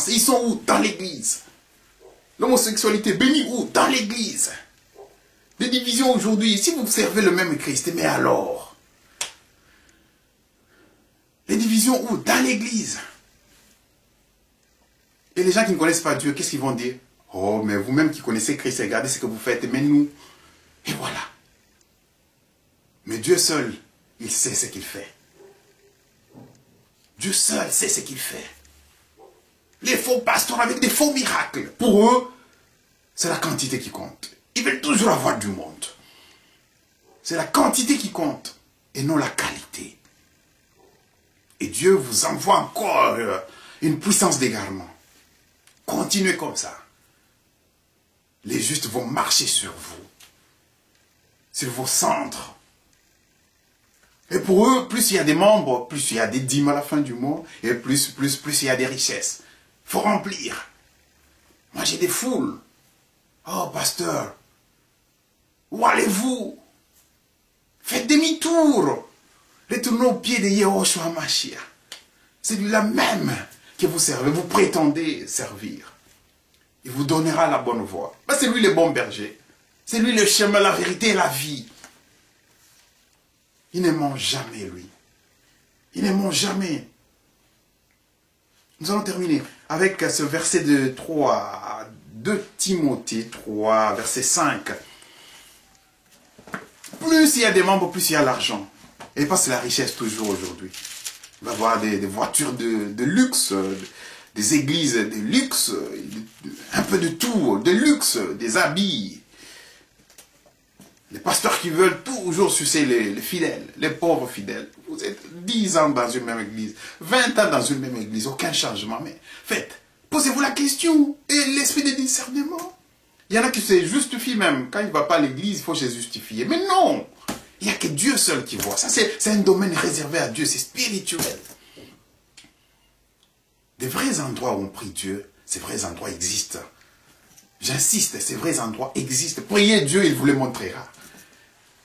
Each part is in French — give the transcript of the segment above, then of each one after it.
Ils sont où? Dans l'église. L'homosexualité bénie où? Dans l'église. Des divisions aujourd'hui. Si vous servez le même Christ, mais alors? Les divisions où? Dans l'église. Et les gens qui ne connaissent pas Dieu, qu'est-ce qu'ils vont dire? Oh, mais vous-même qui connaissez Christ, regardez ce que vous faites, mais nous. Et voilà. Mais Dieu seul, il sait ce qu'il fait. Dieu seul sait ce qu'il fait. Les faux pasteurs avec des faux miracles, pour eux, c'est la quantité qui compte. Ils veulent toujours avoir du monde. C'est la quantité qui compte et non la qualité. Et Dieu vous envoie encore une puissance d'égarement. Continuez comme ça. Les justes vont marcher sur vous, sur vos cendres. Et pour eux, plus il y a des membres, plus il y a des dîmes à la fin du mois, et plus il y a des richesses. Il faut remplir. Moi, j'ai des foules. Oh, pasteur, où allez-vous? Faites demi-tour. Retournez au pied de Yehoshua HaMashiach. C'est lui-là même que vous servez, vous prétendez servir. Il vous donnera la bonne voie. Ben, c'est lui le bon berger. C'est lui le chemin, la vérité et la vie. Il ne ment jamais, lui. Il ne ment jamais. Nous allons terminer avec ce verset de 3, 2 Timothée 3, verset 5. Plus il y a des membres, plus il y a l'argent. Et pas c'est la richesse toujours aujourd'hui. On va avoir des voitures de luxe, des églises de luxe, un peu de tout, de luxe, des habits. Les pasteurs qui veulent toujours sucer les fidèles, les pauvres fidèles. Vous êtes 10 ans dans une même église, 20 ans dans une même église, aucun changement. Mais faites, posez-vous la question. Et l'esprit de discernement. Il y en a qui se justifient même. Quand il ne va pas à l'église, il faut se justifier. Mais non, il n'y a que Dieu seul qui voit. Ça, c'est un domaine réservé à Dieu, c'est spirituel. Des vrais endroits où on prie Dieu, ces vrais endroits existent. J'insiste, ces vrais endroits existent. Priez Dieu, il vous les montrera.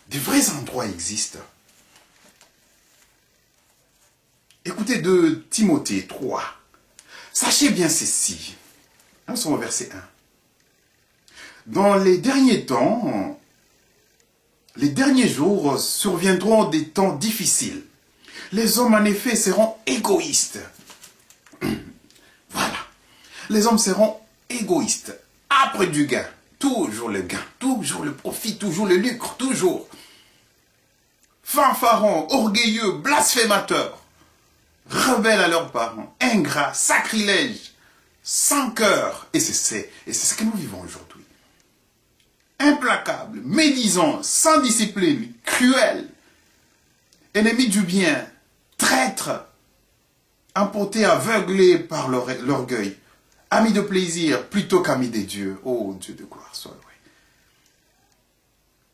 Des vrais endroits existent. Écoutez de Timothée 3. Sachez bien ceci. Nous sommes au verset 1. Dans les derniers temps, les derniers jours surviendront des temps difficiles. Les hommes en effet seront égoïstes. Voilà. Les hommes seront égoïstes. Après du gain. Toujours le gain. Toujours le profit. Toujours le lucre. Toujours. Fanfarons, orgueilleux, blasphémateurs. Rebelles à leurs parents. Ingrats, sacrilèges. Sans cœur. Et c'est ce que nous vivons aujourd'hui. Implacables, médisants, sans discipline, cruels. Ennemis du bien. Traîtres. Emportés, aveuglés par l'orgueil. Amis de plaisir plutôt qu'amis de Dieu. Oh Dieu de gloire, sois loué.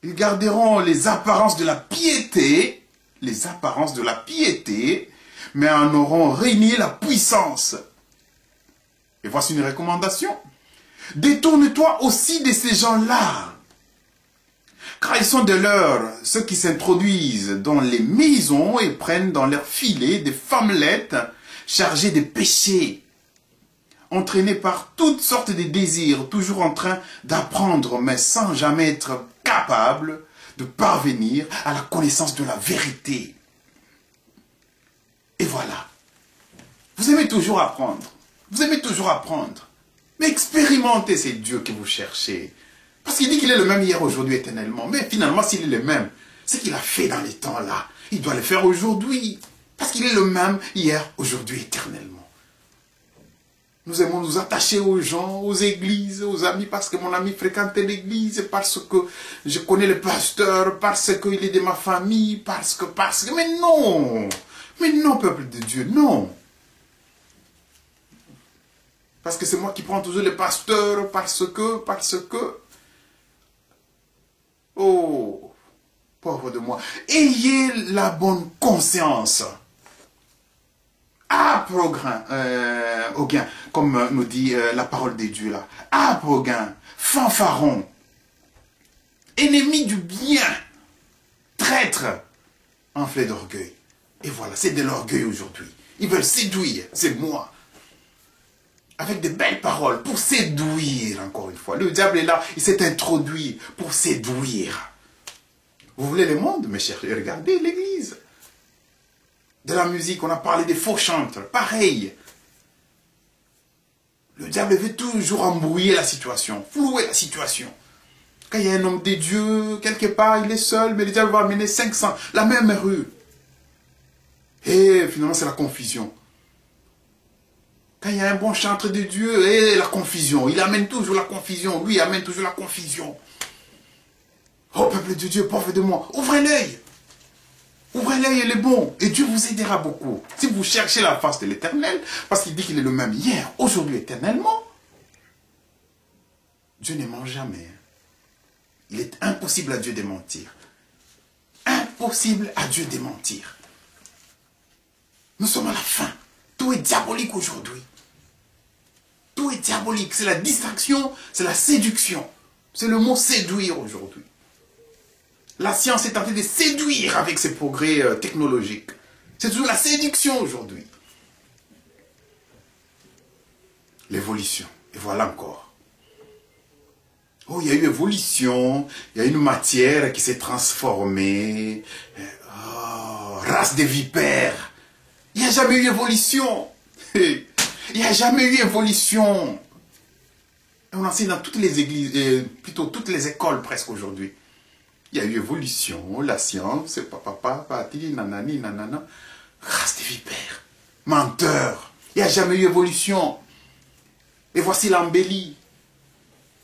Ils garderont les apparences de la piété, mais en auront régné la puissance. Et voici une recommandation. Détourne-toi aussi de ces gens-là. Car ils sont de leurs, ceux qui s'introduisent dans les maisons et prennent dans leurs filets des femmelettes chargées de péchés, entraînés par toutes sortes de désirs, toujours en train d'apprendre, mais sans jamais être capables de parvenir à la connaissance de la vérité. Et voilà. Vous aimez toujours apprendre. Vous aimez toujours apprendre. Mais expérimentez, c'est Dieu que vous cherchez. Parce qu'il dit qu'il est le même hier, aujourd'hui, éternellement. Mais finalement, s'il est le même, ce qu'il a fait dans les temps-là, il doit le faire aujourd'hui. Parce qu'il est le même hier, aujourd'hui, éternellement. Nous aimons nous attacher aux gens, aux églises, aux amis, parce que mon ami fréquentait l'église, parce que je connais le pasteur, parce qu'il est de ma famille, parce que... Mais non, peuple de Dieu, non. Parce que c'est moi qui prends toujours le pasteur, parce que... Oh, pauvre de moi. Ayez la bonne conscience. Âpre au gain, comme nous dit la parole de Dieu là. Âpre au gain, fanfaron, ennemi du bien, traître, enflé d'orgueil. Et voilà, c'est de l'orgueil aujourd'hui. Ils veulent séduire, c'est moi. avec de belles paroles pour séduire, encore une fois. Le diable est là, il s'est introduit pour séduire. Vous voulez le monde, mes chers? Regardez l'église. De la musique, on a parlé des faux chanteurs, pareil. Le diable veut toujours embrouiller la situation, flouer la situation. Quand il y a un homme de Dieu, quelque part, il est seul, mais le diable va amener 500, la même rue. Et finalement, c'est la confusion. Quand il y a un bon chanteur de Dieu, et la confusion. Il amène toujours la confusion. Lui, il amène toujours la confusion. Oh, peuple de Dieu, pauvre de moi, ouvrez l'œil. Ouvrez l'œil, il est bon. Et Dieu vous aidera beaucoup. Si vous cherchez la face de l'Éternel, parce qu'il dit qu'il est le même hier, aujourd'hui, éternellement, Dieu ne ment jamais. Il est impossible à Dieu de mentir. Impossible à Dieu de mentir. Nous sommes à la fin. Tout est diabolique aujourd'hui. Tout est diabolique. C'est la distraction, c'est la séduction. C'est le mot séduire aujourd'hui. La science est tentée de séduire avec ses progrès technologiques. C'est toujours la séduction aujourd'hui. L'évolution. Et voilà encore. Oh, il y a eu évolution. Il y a une matière qui s'est transformée. Oh, race de vipères. Il n'y a jamais eu évolution. Il n'y a jamais eu évolution. On enseigne dans toutes les églises, plutôt toutes les écoles presque aujourd'hui. Il y a eu évolution, la science, nanani, nanana. Race de vipères. Menteur. Il n'y a jamais eu évolution. Et voici l'embellie.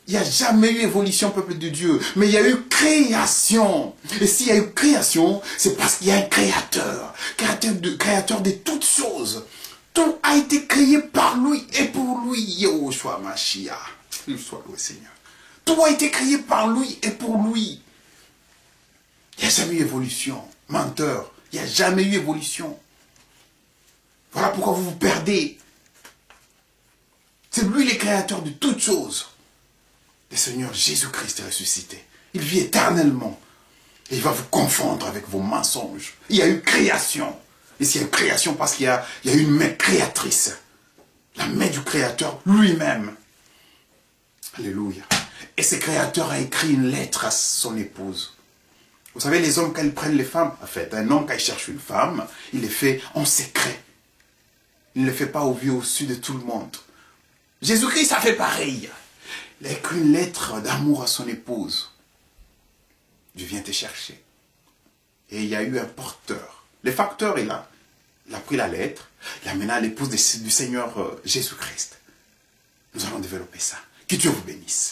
Il n'y a jamais eu évolution, peuple de Dieu. Mais il y a eu création. Et s'il y a eu création, c'est parce qu'il y a un créateur. Créateur de toutes choses. Tout a été créé par lui et pour lui. Yehoshua Mashiach. Il soit loué, Seigneur. Tout a été créé par lui et pour lui. Il n'y a jamais eu évolution. Menteur. Il n'y a jamais eu évolution. Voilà pourquoi vous vous perdez. C'est lui le créateur de toutes choses. Le Seigneur Jésus-Christ est ressuscité. Il vit éternellement. Et il va vous confondre avec vos mensonges. Il y a eu création. Et s'il y a eu création, parce qu'il y a une main créatrice. La main du Créateur lui-même. Alléluia. Et ce Créateur a écrit une lettre à son épouse. Vous savez, les hommes, quand ils prennent les femmes, en fait, un homme, quand il cherche une femme, il le fait en secret. Il ne le fait pas au vu, au su de tout le monde. Jésus-Christ a fait pareil. Il a écrit une lettre d'amour à son épouse. Je viens te chercher. Et il y a eu un porteur. Le facteur est là. Il a pris la lettre. Il a mené à l'épouse du Seigneur Jésus-Christ. Nous allons développer ça. Que Dieu vous bénisse.